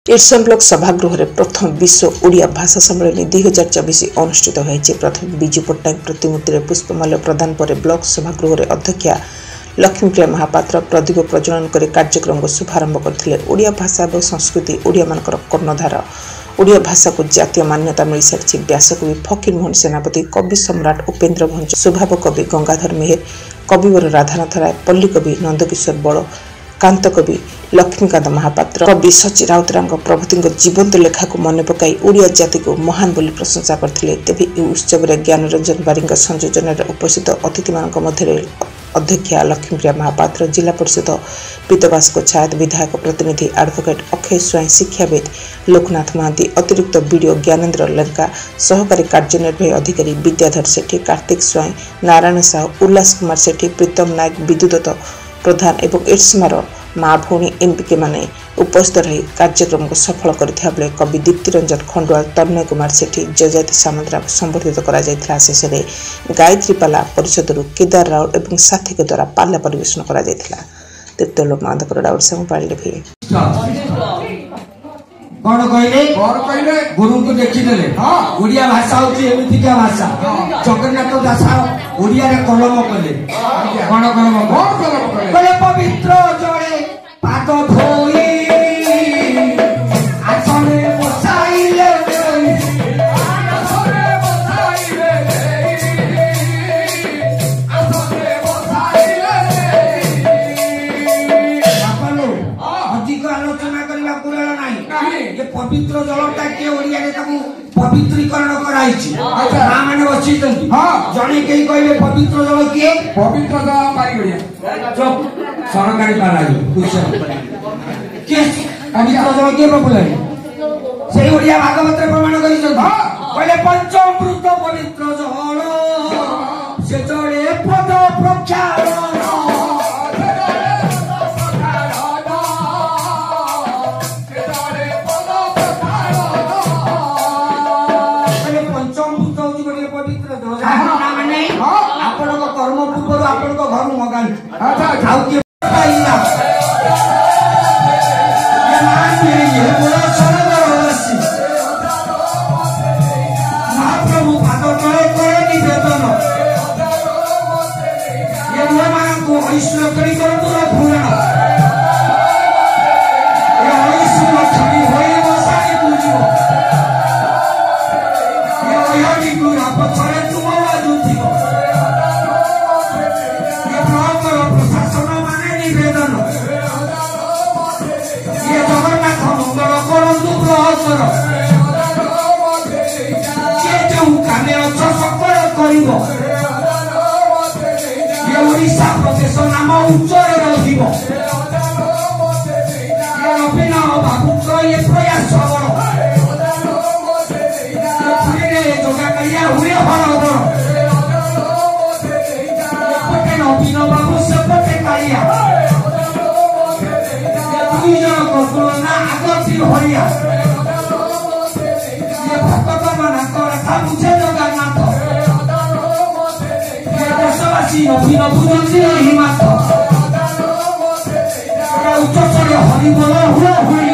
इरसम block सभागृह में प्रथम विश्व ओडिया भाषा सम्मेलन 2024 अनुष्ठित होइछि। प्रथम बिजू पट्टनायक प्रतिमूर्ति में पुष्पमाल्य प्रदान पर ब्लॉक सभागृह में अध्यक्षा लक्ष्मीप्रिया महापात्र प्रदीप प्रज्वलन कर कार्यक्रम को शुभारंभ करथिले। ओडिया भाषा और संस्कृति ओडिया मानकर कर्णधार। ओडिया भाषा को जातीय मान्यता मिल सारी। व्यासकवि फकीरमोहन सेनापति, कवि सम्राट उपेन्द्र भंज, स्वभाव कवि गंगाधर मेहर, कविवर राधानाथ राय, पल्ली कवि नंदकिशोर बड़, कांत कवि लक्ष्मीकांत महापात्र, कवि सची राउतराय प्रभृति जीवंत लेखा को मन पकाई ओडिया जाति को महान बोली प्रशंसा करथिले। तेबे ए उत्सव में ज्ञानरंजन बारिंग संयोजन उपस्थित अतिथि मध्य अध्यक्षा लक्ष्मीप्रिया महापात्र, जिला परिषद पीतवास छायत विधायक प्रतिनिधि एडवोकेट अक्षय स्वाई, शिक्षाविद लोकनाथ महांती, अतिरिक्त बीडीओ ज्ञानेन्द्र लंका, सहकारी कार्यनिर्वाही अधिकारी विद्याधर सेठी, कार्तिक स्वाई, नारायण साहू, उल्लास कुमार सेठी, प्रीतम नायक, विद्युदत्त प्रधान एवं एड्समार माँ भौणी एमपीके माने उपस्थित रही कार्यक्रम को सफल करथिया बेले कवि दीप्ति रंजन खंडवाल, तन्मय कुमार सेठी, जयजाति सामंतरा संबर्धित करा जायथिला। शेष में गायत्री पाला परिषद केदार राउत एवं साथी के द्वारा पाला परिवेशन करा जायथिला। तृतीय लोक माधकर राउत से पाले भी कौन कहले गुरु को देखी देले। ओडिया भाषा होची एमितिका भाषा। जगन्नाथ दास ओडिया रे कलम कले। कौन कलम कले पवित्र जड़े पाद धोई आसने बसाइले अधिक आलोचना करला कुराल नाही। ये पवित्र जलटा के ओडिया रे ताकू पवित्रीकरण कराइछि। मां माने बसितंती। जणे केई कहले पवित्र जल के पवित्र जल पाई गडिया चुप सरकारी पालाई पूछो के पवित्र जल के बबुलाई सेई ओडिया भागवत रे प्रमाण करिछन। कहले पंचामृत पवित्र जल से जड़े पद प्रक्षालन कर्म पूर्व आपण घर मगान महाप्रभु पाद तले करे निवेदन ये मन ऐश्वर्य करी करतु पूरण ये ऐश्वर्य छवि होई बसाई बुझिबो ये ओयानी गुरा पछरे तुम बाजू थिबो प्रशासन माने निवेदन ये जगन्नाथ मंगल करतु प्रहसर ये जो कामे अछ सकल करिवो ये ओडिशा प्रदेश नाम उच्चरे रहिबो ये अभिनव बाबूक ये प्रयास बड़ ये जोगा करिया हुए हर अभिनव बाबू सेपटे कालिया दुई जन तुलना आगती हरिया ये भक्त मानक रथा बुझे जगन्नाथ ये देशवासी अभिनव बुझती हिमात उच्चस्वर हरिबोल हुए हुए